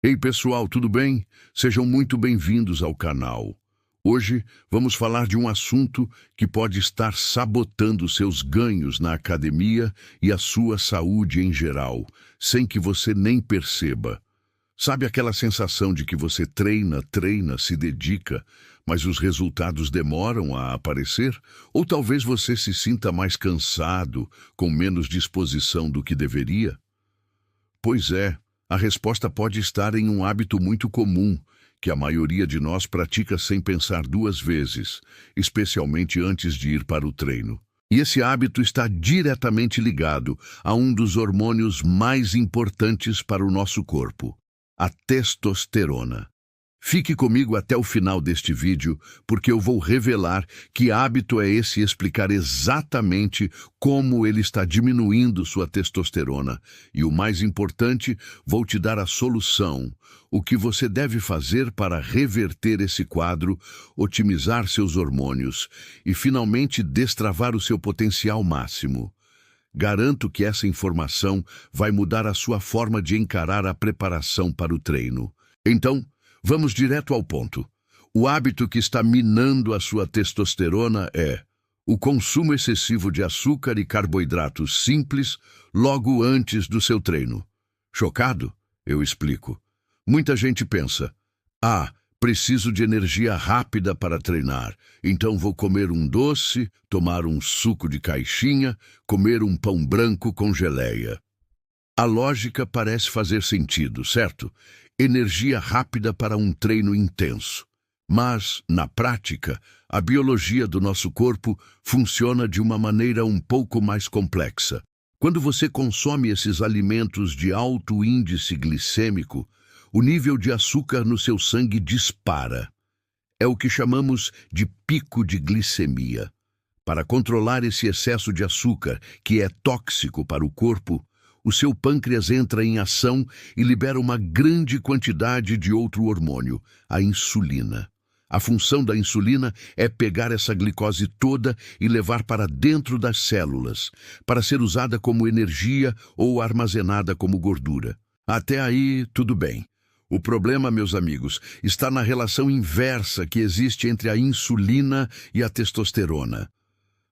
Ei pessoal, tudo bem? Sejam muito bem-vindos ao canal. Hoje vamos falar de um assunto que pode estar sabotando seus ganhos na academia e a sua saúde em geral, sem que você nem perceba. Sabe aquela sensação de que você treina, se dedica, mas os resultados demoram a aparecer? Ou talvez você se sinta mais cansado, com menos disposição do que deveria? Pois é. A resposta pode estar em um hábito muito comum, que a maioria de nós pratica sem pensar duas vezes, especialmente antes de ir para o treino. E esse hábito está diretamente ligado a um dos hormônios mais importantes para o nosso corpo, a testosterona. Fique comigo até o final deste vídeo, porque eu vou revelar que hábito é esse e explicar exatamente como ele está diminuindo sua testosterona. E o mais importante, vou te dar a solução, o que você deve fazer para reverter esse quadro, otimizar seus hormônios e finalmente destravar o seu potencial máximo. Garanto que essa informação vai mudar a sua forma de encarar a preparação para o treino. Então, vamos direto ao ponto. O hábito que está minando a sua testosterona é o consumo excessivo de açúcar e carboidratos simples logo antes do seu treino. Chocado? Eu explico. Muita gente pensa, preciso de energia rápida para treinar, então vou comer um doce, tomar um suco de caixinha, comer um pão branco com geleia. A lógica parece fazer sentido, certo? Energia rápida para um treino intenso. Mas, na prática, a biologia do nosso corpo funciona de uma maneira um pouco mais complexa. Quando você consome esses alimentos de alto índice glicêmico, o nível de açúcar no seu sangue dispara. É o que chamamos de pico de glicemia. Para controlar esse excesso de açúcar, que é tóxico para o corpo, o seu pâncreas entra em ação e libera uma grande quantidade de outro hormônio, a insulina. A função da insulina é pegar essa glicose toda e levar para dentro das células, para ser usada como energia ou armazenada como gordura. Até aí, tudo bem. O problema, meus amigos, está na relação inversa que existe entre a insulina e a testosterona.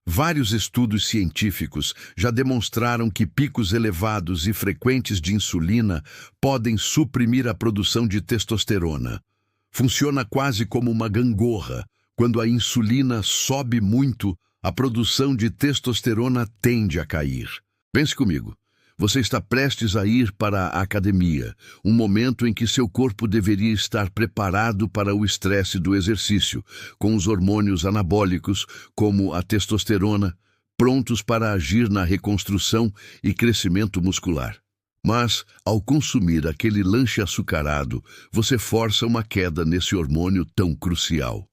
Vários estudos científicos já demonstraram que picos elevados e frequentes de insulina podem suprimir a produção de testosterona. Funciona quase como uma gangorra. Quando a insulina sobe muito, a produção de testosterona tende a cair. Pense comigo. Você está prestes a ir para a academia, um momento em que seu corpo deveria estar preparado para o estresse do exercício, com os hormônios anabólicos, como a testosterona, prontos para agir na reconstrução e crescimento muscular. Mas, ao consumir aquele lanche açucarado, você força uma queda nesse hormônio tão crucial.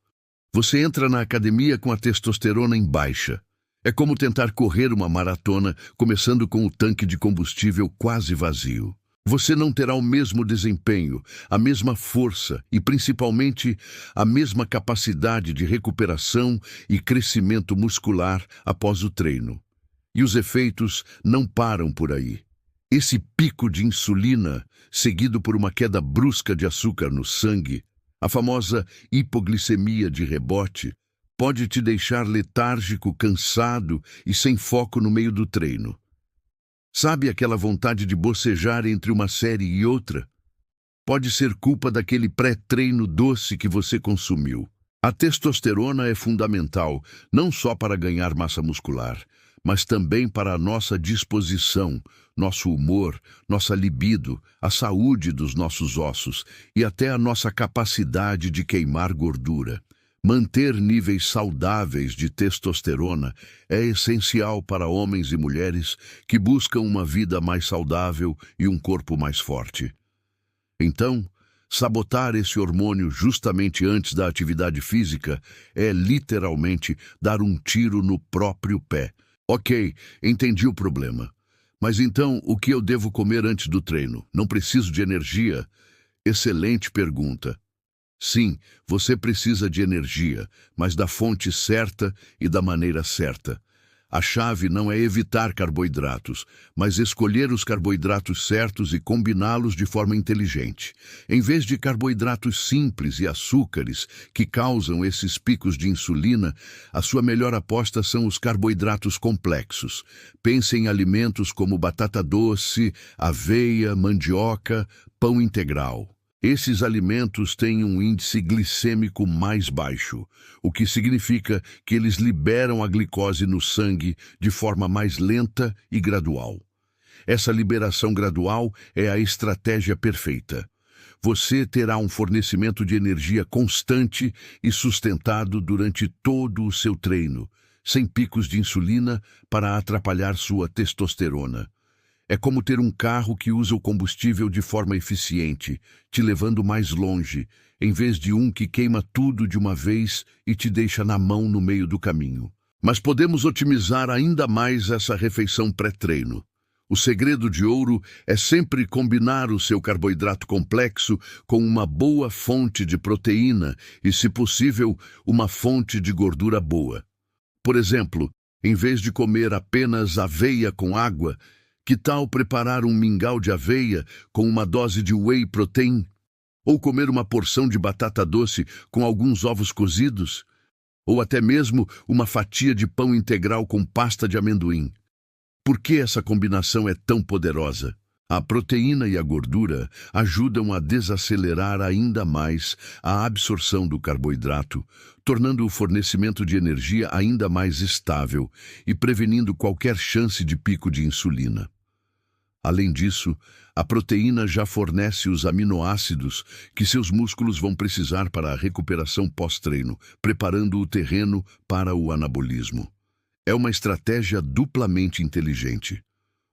Você entra na academia com a testosterona em baixa. É como tentar correr uma maratona, começando com o tanque de combustível quase vazio. Você não terá o mesmo desempenho, a mesma força e, principalmente, a mesma capacidade de recuperação e crescimento muscular após o treino. E os efeitos não param por aí. Esse pico de insulina, seguido por uma queda brusca de açúcar no sangue, a famosa hipoglicemia de rebote, pode te deixar letárgico, cansado e sem foco no meio do treino. Sabe aquela vontade de bocejar entre uma série e outra? Pode ser culpa daquele pré-treino doce que você consumiu. A testosterona é fundamental, não só para ganhar massa muscular, mas também para a nossa disposição, nosso humor, nossa libido, a saúde dos nossos ossos e até a nossa capacidade de queimar gordura. Manter níveis saudáveis de testosterona é essencial para homens e mulheres que buscam uma vida mais saudável e um corpo mais forte. Então, sabotar esse hormônio justamente antes da atividade física é literalmente dar um tiro no próprio pé. Ok, entendi o problema. Mas então, o que eu devo comer antes do treino? Não preciso de energia? Excelente pergunta. Sim, você precisa de energia, mas da fonte certa e da maneira certa. A chave não é evitar carboidratos, mas escolher os carboidratos certos e combiná-los de forma inteligente. Em vez de carboidratos simples e açúcares que causam esses picos de insulina, a sua melhor aposta são os carboidratos complexos. Pense em alimentos como batata doce, aveia, mandioca, pão integral. Esses alimentos têm um índice glicêmico mais baixo, o que significa que eles liberam a glicose no sangue de forma mais lenta e gradual. Essa liberação gradual é a estratégia perfeita. Você terá um fornecimento de energia constante e sustentado durante todo o seu treino, sem picos de insulina para atrapalhar sua testosterona. É como ter um carro que usa o combustível de forma eficiente, te levando mais longe, em vez de um que queima tudo de uma vez e te deixa na mão no meio do caminho. Mas podemos otimizar ainda mais essa refeição pré-treino. O segredo de ouro é sempre combinar o seu carboidrato complexo com uma boa fonte de proteína e, se possível, uma fonte de gordura boa. Por exemplo, em vez de comer apenas aveia com água, que tal preparar um mingau de aveia com uma dose de whey protein? Ou comer uma porção de batata doce com alguns ovos cozidos? Ou até mesmo uma fatia de pão integral com pasta de amendoim? Por que essa combinação é tão poderosa? A proteína e a gordura ajudam a desacelerar ainda mais a absorção do carboidrato, tornando o fornecimento de energia ainda mais estável e prevenindo qualquer chance de pico de insulina. Além disso, a proteína já fornece os aminoácidos que seus músculos vão precisar para a recuperação pós-treino, preparando o terreno para o anabolismo. É uma estratégia duplamente inteligente.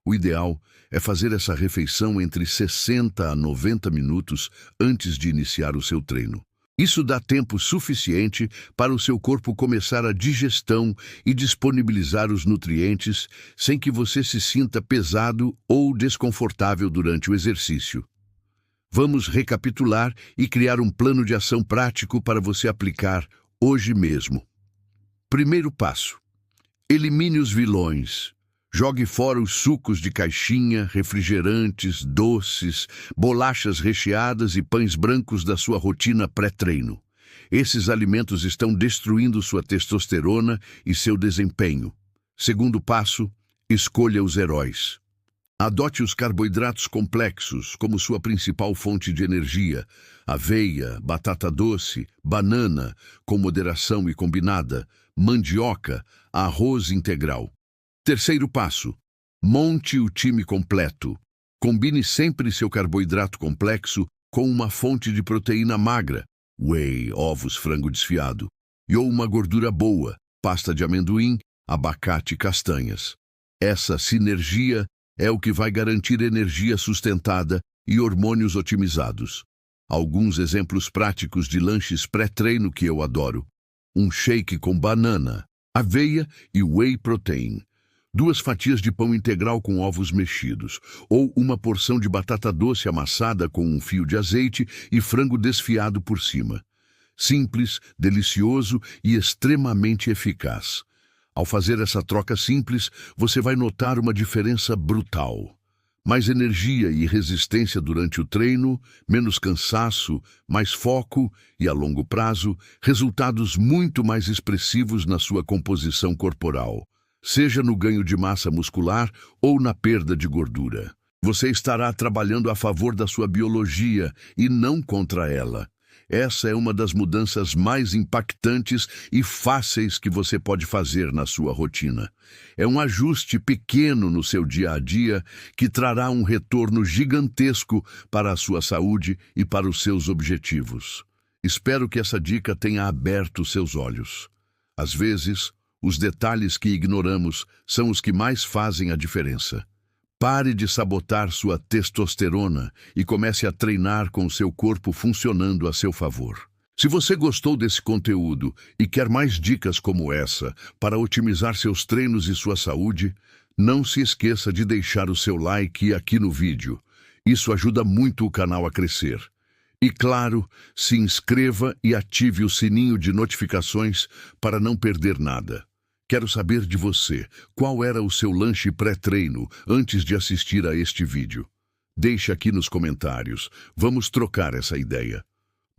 O ideal é fazer essa refeição entre 60 a 90 minutos antes de iniciar o seu treino. Isso dá tempo suficiente para o seu corpo começar a digestão e disponibilizar os nutrientes sem que você se sinta pesado ou desconfortável durante o exercício. Vamos recapitular e criar um plano de ação prático para você aplicar hoje mesmo. Primeiro passo: elimine os vilões. Jogue fora os sucos de caixinha, refrigerantes, doces, bolachas recheadas e pães brancos da sua rotina pré-treino. Esses alimentos estão destruindo sua testosterona e seu desempenho. Segundo passo: escolha os heróis. Adote os carboidratos complexos como sua principal fonte de energia: aveia, batata doce, banana, com moderação e combinada, mandioca, arroz integral. Terceiro passo: monte o time completo. Combine sempre seu carboidrato complexo com uma fonte de proteína magra, whey, ovos, frango desfiado, e ou uma gordura boa, pasta de amendoim, abacate e castanhas. Essa sinergia é o que vai garantir energia sustentada e hormônios otimizados. Alguns exemplos práticos de lanches pré-treino que eu adoro: um shake com banana, aveia e whey protein. 2 fatias de pão integral com ovos mexidos, ou uma porção de batata doce amassada com um fio de azeite e frango desfiado por cima. Simples, delicioso e extremamente eficaz. Ao fazer essa troca simples, você vai notar uma diferença brutal. Mais energia e resistência durante o treino, menos cansaço, mais foco e, a longo prazo, resultados muito mais expressivos na sua composição corporal, seja no ganho de massa muscular ou na perda de gordura. Você estará trabalhando a favor da sua biologia e não contra ela. Essa é uma das mudanças mais impactantes e fáceis que você pode fazer na sua rotina. É um ajuste pequeno no seu dia a dia que trará um retorno gigantesco para a sua saúde e para os seus objetivos. Espero que essa dica tenha aberto seus olhos. Às vezes, os detalhes que ignoramos são os que mais fazem a diferença. Pare de sabotar sua testosterona e comece a treinar com o seu corpo funcionando a seu favor. Se você gostou desse conteúdo e quer mais dicas como essa para otimizar seus treinos e sua saúde, não se esqueça de deixar o seu like aqui no vídeo. Isso ajuda muito o canal a crescer. E claro, se inscreva e ative o sininho de notificações para não perder nada. Quero saber de você, qual era o seu lanche pré-treino antes de assistir a este vídeo? Deixe aqui nos comentários, vamos trocar essa ideia.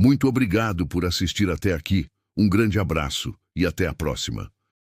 Muito obrigado por assistir até aqui, um grande abraço e até a próxima.